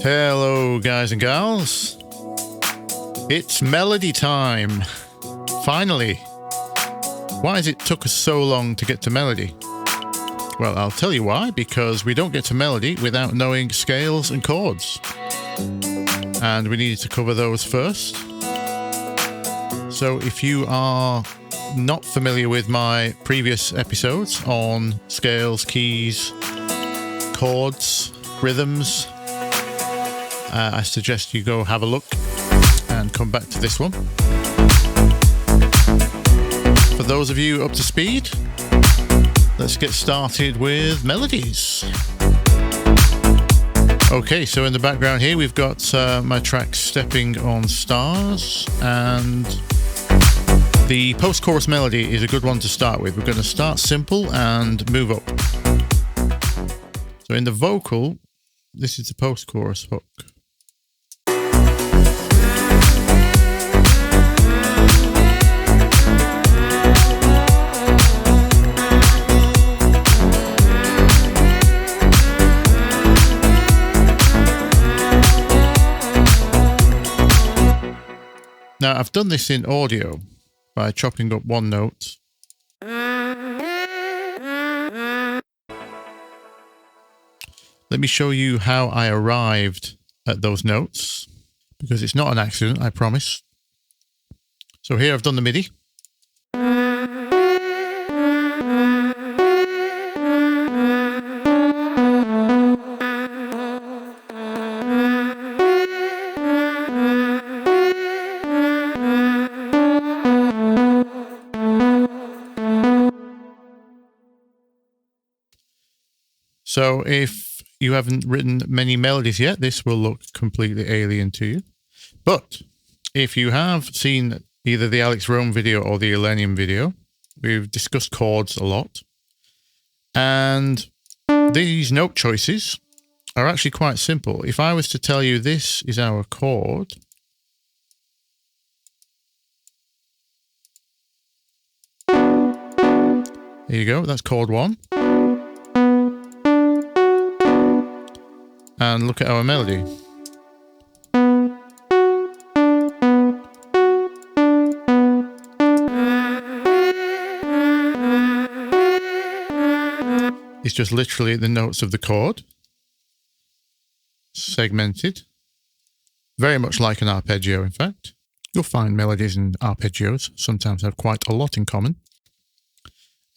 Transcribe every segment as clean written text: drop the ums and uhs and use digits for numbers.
Hello guys and gals, it's melody time, finally. Why has it took us so long to get to melody? Well, I'll tell you why, because we don't get to melody without knowing scales and chords. And we needed to cover those first. So if you are not familiar with my previous episodes on scales, keys, chords, rhythms, I suggest you go have a look and come back to this one. For those of you up to speed, let's get started with melodies. Okay, so in the background here we've got my track Stepping on Stars, and the post-chorus melody is a good one to start with. We're going to start simple and move up. So in the vocal, this is the post-chorus hook. Now, I've done this in audio by chopping up one note. Let me show you how I arrived at those notes, because it's not an accident, I promise. So here I've done the MIDI. So if you haven't written many melodies yet, this will look completely alien to you. But if you have seen either the Alex Rome video or the Elenium video, we've discussed chords a lot. And these note choices are actually quite simple. If I was to tell you this is our chord, there you go, that's chord 1. And look at our melody. It's just literally the notes of the chord, segmented, very much like an arpeggio, in fact. You'll find melodies and arpeggios sometimes have quite a lot in common.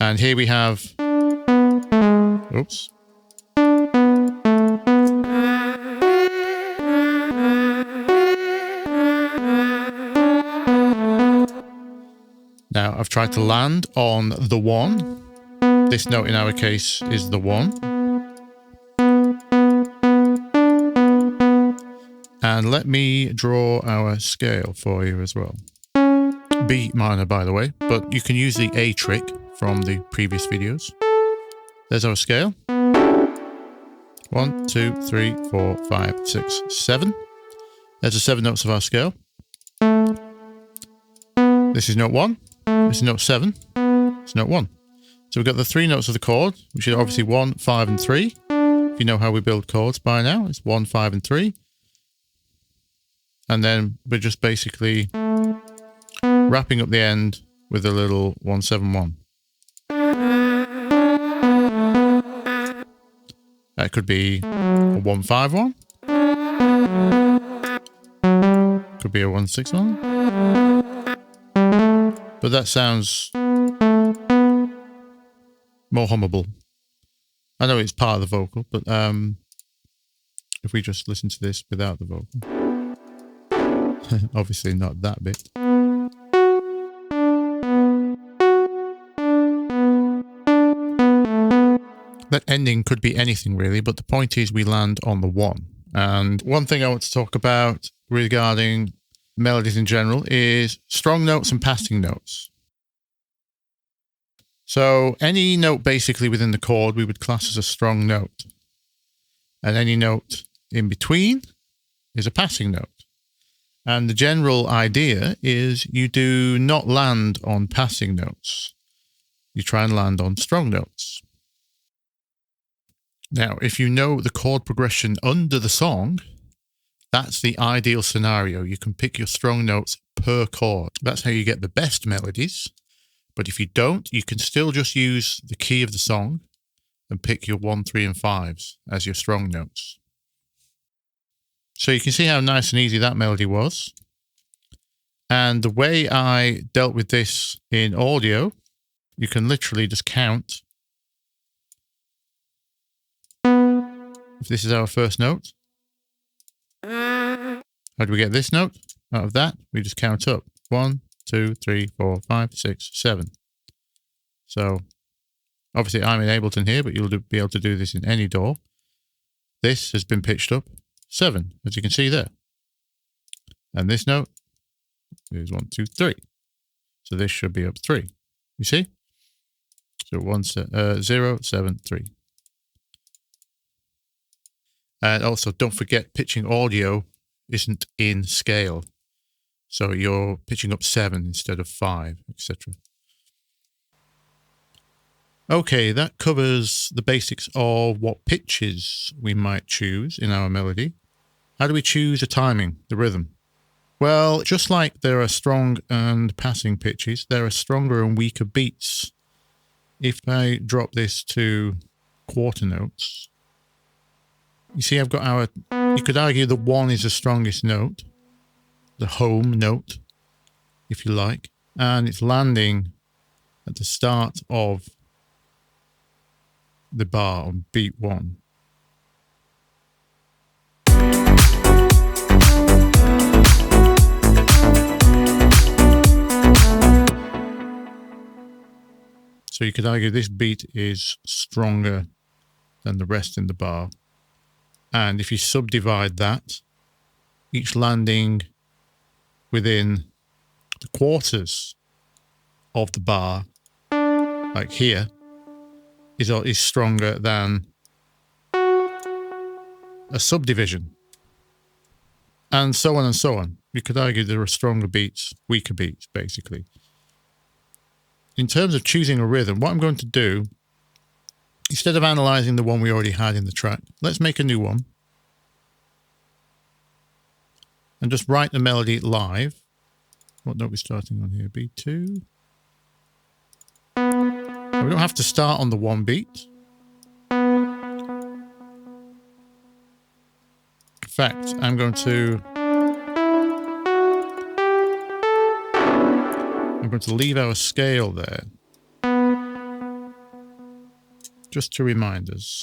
And here we have, oops. Now, I've tried to land on the 1. This note in our case is the 1. And let me draw our scale for you as well. B minor, by the way, but you can use the A trick from the previous videos. There's our scale. 1, 2, 3, 4, 5, 6, 7. There's the 7 notes of our scale. This is note 1. This is note 7, it's note 1. So we've got the 3 notes of the chord, which are obviously 1, 5, and 3. If you know how we build chords by now, it's 1, 5, and 3. And then we're just basically wrapping up the end with a little 1, 7, 1. That could be a 1, 5, 1. Could be a 1, 6, 1. But that sounds more hummable. I know it's part of the vocal, but if we just listen to this without the vocal, obviously not that bit. That ending could be anything really, but the point is we land on the 1. And one thing I want to talk about regarding melodies in general is strong notes and passing notes. So any note basically within the chord we would class as a strong note, and any note in between is a passing note. And the general idea is you do not land on passing notes. You try and land on strong notes. Now, if you know the chord progression under the song, That's the ideal scenario. You can pick your strong notes per chord. That's how you get the best melodies. But if you don't, you can still just use the key of the song and pick your 1, 3, and 5s as your strong notes. So you can see how nice and easy that melody was. And the way I dealt with this in audio, you can literally just count. If this is our first note, how do we get this note? Out of that, we just count up. 1, 2, 3, 4, 5, 6, 7. So obviously I'm in Ableton here, but you'll be able to do this in any DAW. This has been pitched up 7, as you can see there. And this note is 1, 2, 3. So this should be up 3. You see? So 0, 7, 3. And also don't forget, pitching audio isn't in scale. So you're pitching up 7 instead of 5, etc. Okay, that covers the basics of what pitches we might choose in our melody. How do we choose the timing, the rhythm? Well, just like there are strong and passing pitches, there are stronger and weaker beats. If I drop this to quarter notes, you see I've got you could argue the 1 is the strongest note, the home note, if you like, and it's landing at the start of the bar on beat 1. So you could argue this beat is stronger than the rest in the bar. And if you subdivide that, each landing within the quarters of the bar, like here, is stronger than a subdivision. And so on and so on. You could argue there are stronger beats, weaker beats, basically. In terms of choosing a rhythm, what I'm going to do, instead of analyzing the one we already had in the track, let's make a new one. And just write the melody live. What note are we starting on here? B2. We don't have to start on the 1 beat. In fact, I'm going to leave our scale there, just to remind us,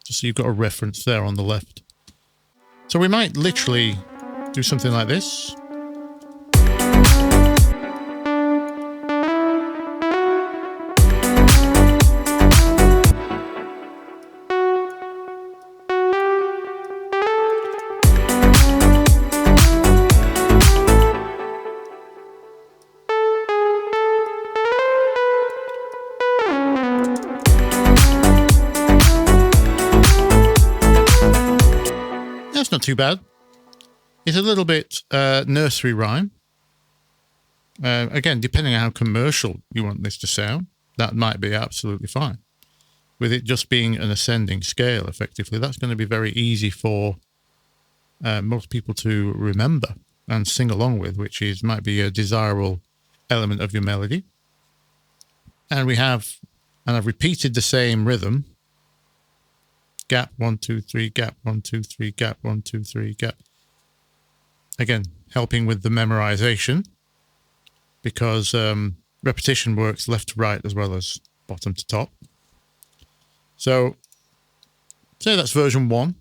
just so you've got a reference there on the left. So we might literally do something like this. Not too bad. It's a little bit nursery rhyme. Again, depending on how commercial you want this to sound, that might be absolutely fine. With it just being an ascending scale, effectively, that's going to be very easy for most people to remember and sing along with, which might be a desirable element of your melody. And I've repeated the same rhythm. Gap 1, 2, 3, gap 1, 2, 3, gap 1, 2, 3, gap. Again, helping with the memorization, because repetition works left to right as well as bottom to top. So, say that's version 1.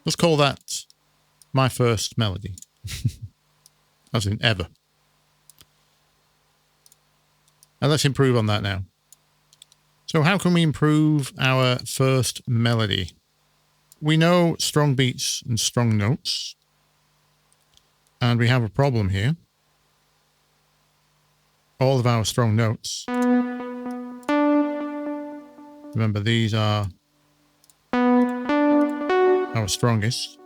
Let's call that my first melody, as in ever. And let's improve on that now. So how can we improve our first melody? We know strong beats and strong notes, and we have a problem here. All of our strong notes, remember these are our strongest.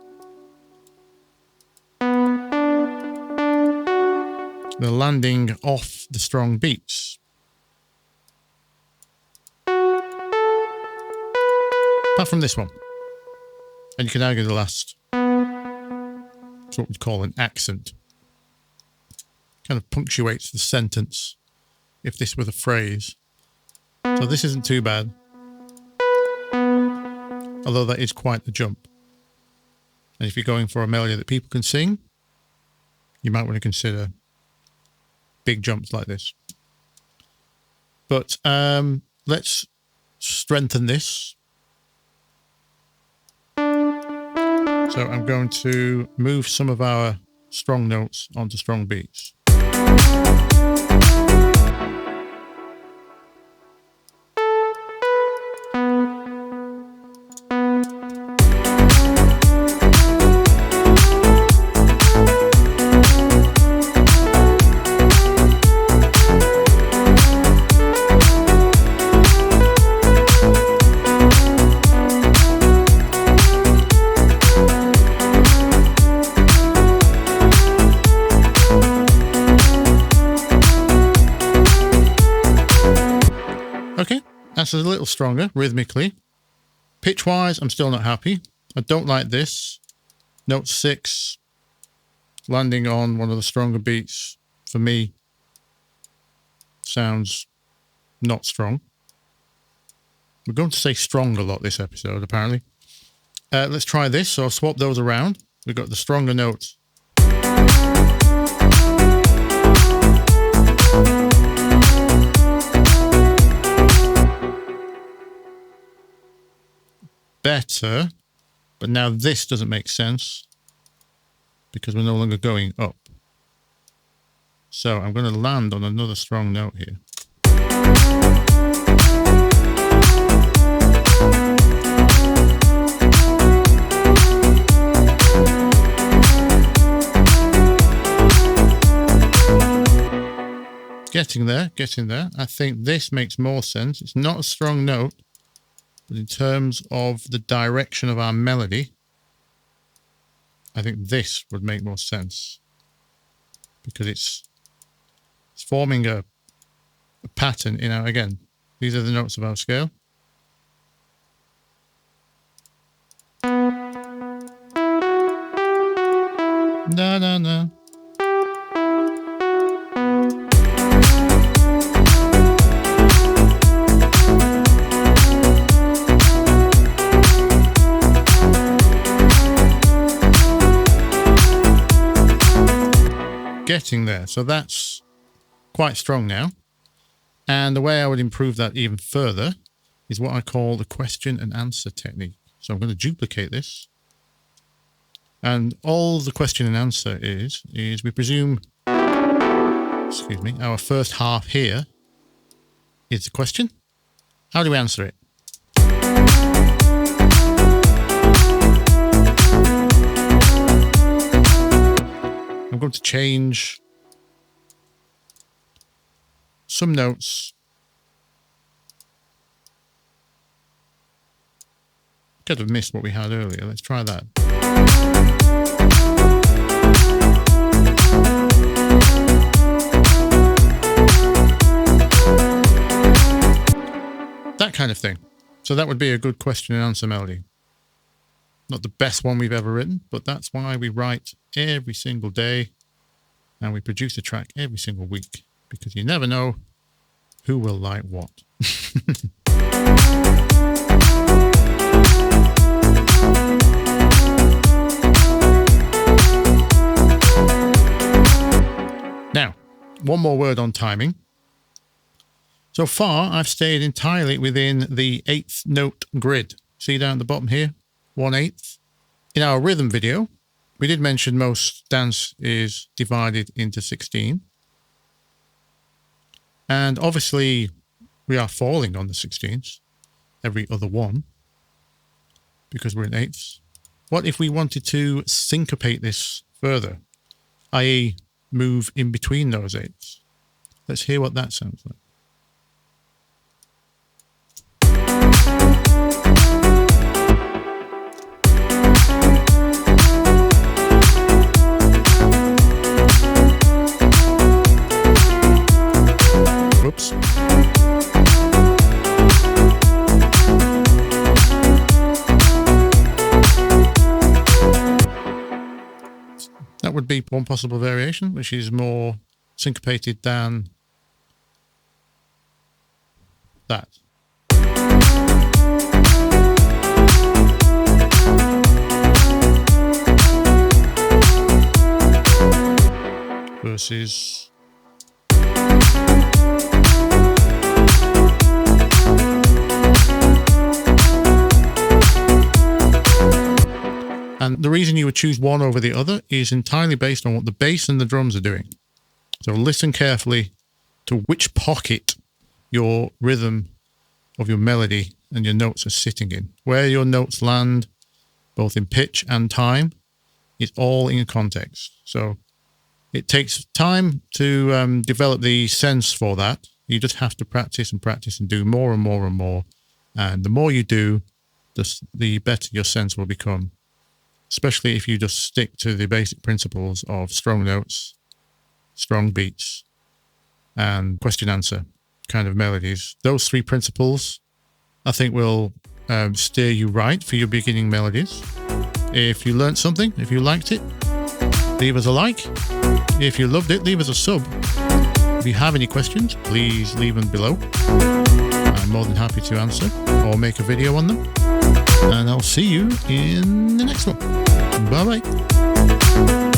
the landing off the strong beats. Apart from this one. And you can argue the last. It's what we'd call an accent. Kind of punctuates the sentence if this were the phrase. So this isn't too bad. Although that is quite the jump. And if you're going for a melody that people can sing, you might want to consider big jumps like this. But let's strengthen this. So I'm going to move some of our strong notes onto strong beats. Okay, that's a little stronger rhythmically. Pitch-wise, I'm still not happy. I don't like this. Note 6, landing on one of the stronger beats, for me, sounds not strong. We're going to say strong a lot this episode, apparently. Let's try this. So I'll swap those around. We've got the stronger notes. Better, but now this doesn't make sense because we're no longer going up. So I'm going to land on another strong note here. Getting there, getting there. I think this makes more sense. It's not a strong note, but in terms of the direction of our melody, I think this would make more sense because it's forming a pattern in our, again, these are the notes of our scale. No, no, no. Getting there. So that's quite strong now. And the way I would improve that even further is what I call the question and answer technique. So I'm going to duplicate this. And all the question and answer is we presume, excuse me, our first half here is the question. How do we answer it? I'm going to change some notes. Could have missed what we had earlier. Let's try that. That kind of thing. So that would be a good question and answer melody. Not the best one we've ever written, but that's why we write every single day and we produce a track every single week, because you never know who will like what. Now, one more word on timing. So far, I've stayed entirely within the 8th note grid. See down at the bottom here? 1/8. In our rhythm video, we did mention most dance is divided into 16. And obviously, we are falling on the 16ths, every other one, because we're in 8ths. What if we wanted to syncopate this further, i.e. move in between those 8ths? Let's hear what that sounds like. be one possible variation, which is more syncopated than that. Versus and the reason you would choose one over the other is entirely based on what the bass and the drums are doing. So listen carefully to which pocket your rhythm of your melody and your notes are sitting in. Where your notes land, both in pitch and time, is all in context. So it takes time to develop the sense for that. You just have to practice and practice and do more and more and more. And the more you do, the better your sense will become. Especially if you just stick to the basic principles of strong notes, strong beats, and question-answer kind of melodies. Those three principles, I think, will steer you right for your beginning melodies. If you learned something, if you liked it, leave us a like. If you loved it, leave us a sub. If you have any questions, please leave them below. I'm more than happy to answer or make a video on them. And I'll see you in the next one. Bye-bye.